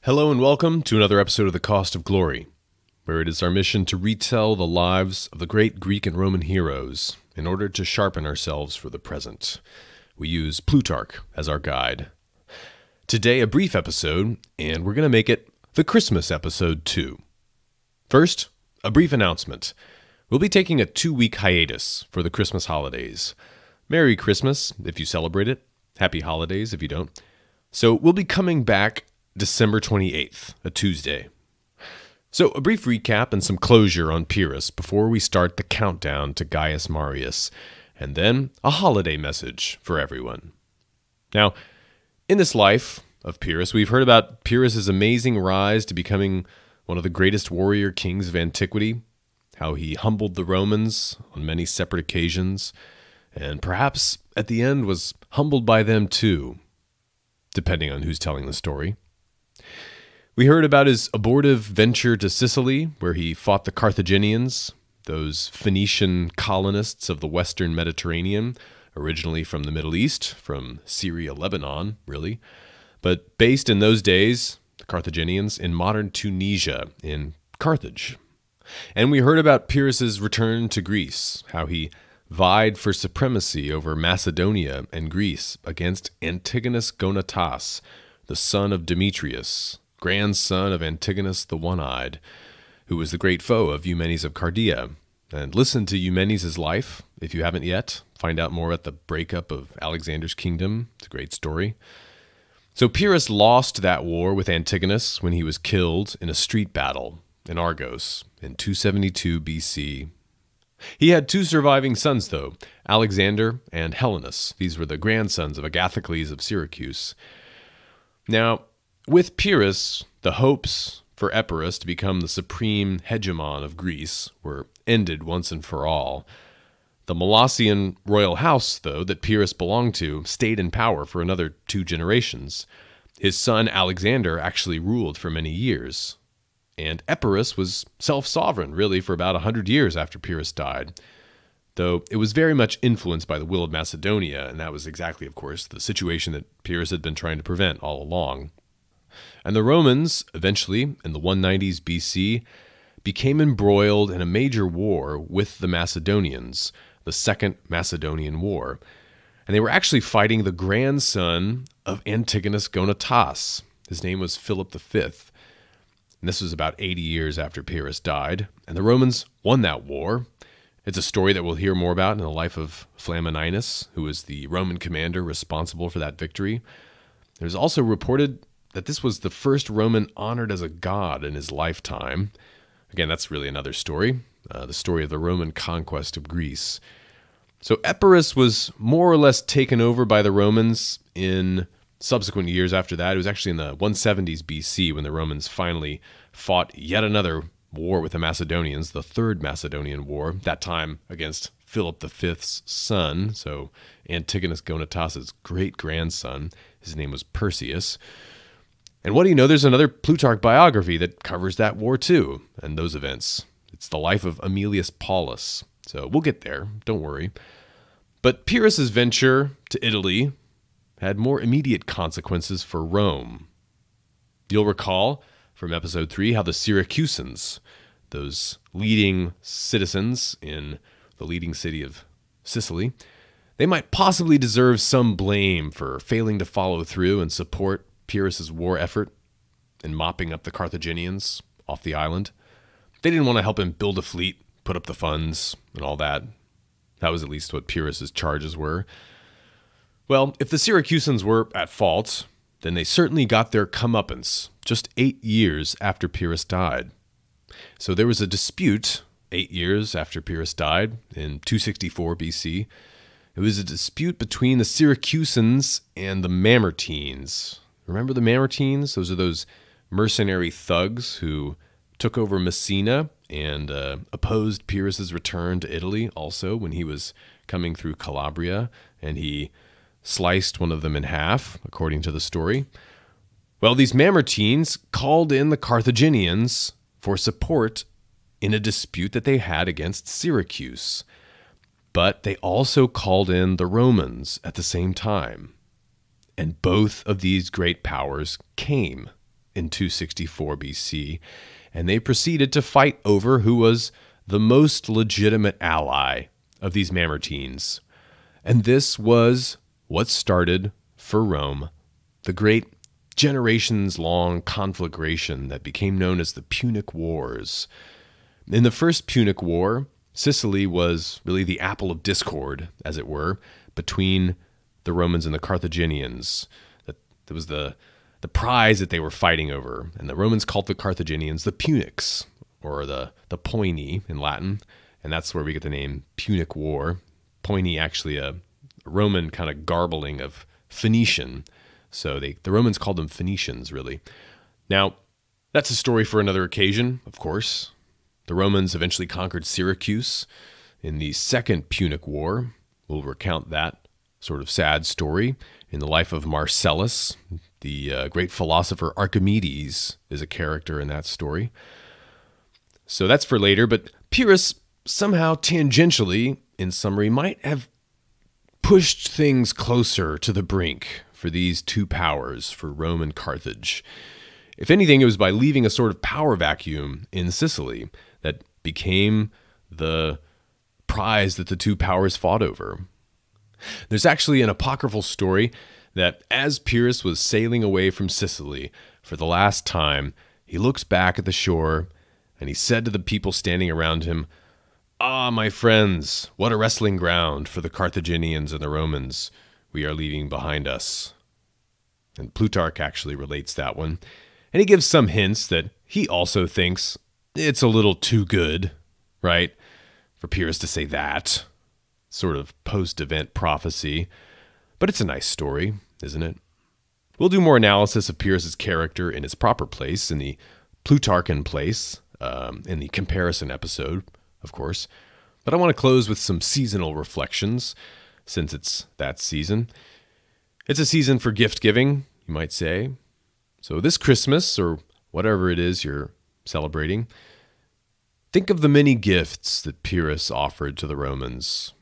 Hello and welcome to another episode of The Cost of Glory, where it is our mission to retell the lives of the great Greek and Roman heroes in order to sharpen ourselves for the present. We use Plutarch as our guide. Today, a brief episode, and we're going to make it the Christmas episode too. First, a brief announcement. We'll be taking a 2-week hiatus for the Christmas holidays. Merry Christmas if you celebrate it. Happy holidays if you don't. So we'll be coming back December 28th, a Tuesday. So a brief recap and some closure on Pyrrhus before we start the countdown to Gaius Marius, and then a holiday message for everyone. Now, in this life of Pyrrhus, we've heard about Pyrrhus' amazing rise to becoming one of the greatest warrior kings of antiquity, how he humbled the Romans on many separate occasions, and perhaps at the end was humbled by them too, depending on who's telling the story. We heard about his abortive venture to Sicily, where he fought the Carthaginians, those Phoenician colonists of the Western Mediterranean, originally from the Middle East, from Syria, Lebanon, really, but based in those days, the Carthaginians, in modern Tunisia, in Carthage. And we heard about Pyrrhus' return to Greece, how he vied for supremacy over Macedonia and Greece against Antigonus Gonatas, the son of Demetrius, grandson of Antigonus the One-Eyed, who was the great foe of Eumenes of Cardia. And listen to Eumenes' life, if you haven't yet. Find out more at the breakup of Alexander's kingdom. It's a great story. So Pyrrhus lost that war with Antigonus when he was killed in a street battle in Argos in 272 BC. He had 2 surviving sons, though, Alexander and Helenus. These were the grandsons of Agathocles of Syracuse. Now, with Pyrrhus, the hopes for Epirus to become the supreme hegemon of Greece were ended once and for all. The Molossian royal house, though, that Pyrrhus belonged to, stayed in power for another 2 generations. His son Alexander actually ruled for many years. And Epirus was self-sovereign, really, for about 100 years after Pyrrhus died, though it was very much influenced by the will of Macedonia, and that was exactly, of course, the situation that Pyrrhus had been trying to prevent all along. And the Romans, eventually, in the 190s BC, became embroiled in a major war with the Macedonians, the Second Macedonian War. And they were actually fighting the grandson of Antigonus Gonatas. His name was Philip V. And this was about 80 years after Pyrrhus died. And the Romans won that war. It's a story that we'll hear more about in the life of Flamininus, who was the Roman commander responsible for that victory. It was also reported that this was the first Roman honored as a god in his lifetime. Again, that's really another story, the story of the Roman conquest of Greece. So Epirus was more or less taken over by the Romans in subsequent years after that. It was actually in the 170s BC when the Romans finally fought yet another war with the Macedonians, the Third Macedonian War, that time against Philip V's son, so Antigonus Gonatas' great-grandson. His name was Pyrrhus. And what do you know, there's another Plutarch biography that covers that war too, and those events. It's the life of Aemilius Paulus. So we'll get there, don't worry. But Pyrrhus' venture to Italy had more immediate consequences for Rome. You'll recall from episode 3 how the Syracusans, those leading citizens in the leading city of Sicily, they might possibly deserve some blame for failing to follow through and support Pyrrhus' war effort in mopping up the Carthaginians off the island. They didn't want to help him build a fleet, put up the funds, and all that. That was at least what Pyrrhus' charges were. Well, if the Syracusans were at fault, then they certainly got their comeuppance just 8 years after Pyrrhus died. So there was a dispute 8 years after Pyrrhus died in 264 BC. It was a dispute between the Syracusans and the Mamertines. Remember the Mamertines? Those are those mercenary thugs who took over Messina and opposed Pyrrhus' return to Italy also when he was coming through Calabria, and he sliced one of them in half, according to the story. Well, these Mamertines called in the Carthaginians for support in a dispute that they had against Syracuse. But they also called in the Romans at the same time. And both of these great powers came in 264 BC, and they proceeded to fight over who was the most legitimate ally of these Mamertines. And this was what started, for Rome, the great generations-long conflagration that became known as the Punic Wars. In the First Punic War, Sicily was really the apple of discord, as it were, between the Romans and the Carthaginians. That was the prize that they were fighting over. And the Romans called the Carthaginians the Punics, or the Poini in Latin. And that's where we get the name Punic War. Poini, actually a Roman kind of garbling of Phoenician. So the Romans called them Phoenicians, really. Now, that's a story for another occasion, of course. The Romans eventually conquered Syracuse in the Second Punic War. We'll recount that sort of sad story in the life of Marcellus. The great philosopher Archimedes is a character in that story. So that's for later, but Pyrrhus somehow tangentially, in summary, might have pushed things closer to the brink for these two powers, for Rome and Carthage. If anything, it was by leaving a sort of power vacuum in Sicily that became the prize that the two powers fought over. There's actually an apocryphal story that as Pyrrhus was sailing away from Sicily for the last time, he looks back at the shore and he said to the people standing around him, "Ah, my friends, what a wrestling ground for the Carthaginians and the Romans we are leaving behind us." And Plutarch actually relates that one. And he gives some hints that he also thinks it's a little too good, right, for Pyrrhus to say that. Sort of post-event prophecy. But it's a nice story, isn't it? We'll do more analysis of Pyrrhus's character in its proper place, in the Plutarchan place, in the comparison episode, of course. But I want to close with some seasonal reflections, since it's that season. It's a season for gift giving, you might say. So this Christmas, or whatever it is you're celebrating, think of the many gifts that Pyrrhus offered to the Romans.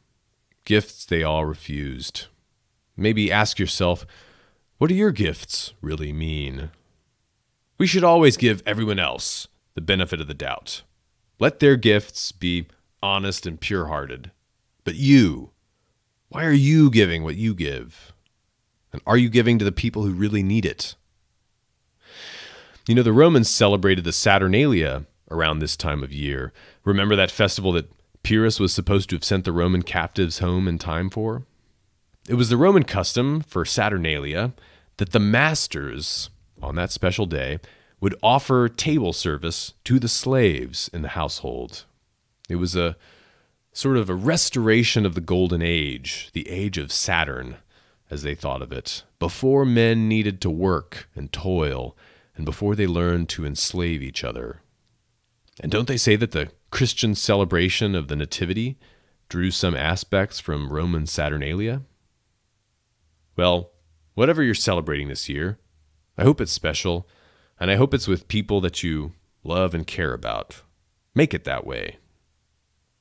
Gifts they all refused. Maybe ask yourself, what do your gifts really mean? We should always give everyone else the benefit of the doubt. Let their gifts be honest and pure-hearted. But you, why are you giving what you give? And are you giving to the people who really need it? You know, the Romans celebrated the Saturnalia around this time of year. Remember that festival that Pyrrhus was supposed to have sent the Roman captives home in time for? It was the Roman custom for Saturnalia that the masters, on that special day, would offer table service to the slaves in the household. It was a sort of a restoration of the Golden Age, the age of Saturn, as they thought of it, before men needed to work and toil, and before they learned to enslave each other. And don't they say that the Christian celebration of the Nativity drew some aspects from Roman Saturnalia? Well, whatever you're celebrating this year, I hope it's special, and I hope it's with people that you love and care about. Make it that way.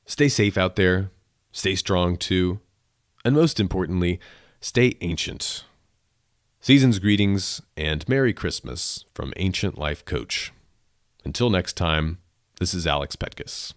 Stay safe out there, stay strong too, and most importantly, stay ancient. Season's greetings and Merry Christmas from Ancient Life Coach. Until next time, this is Alex Petkus.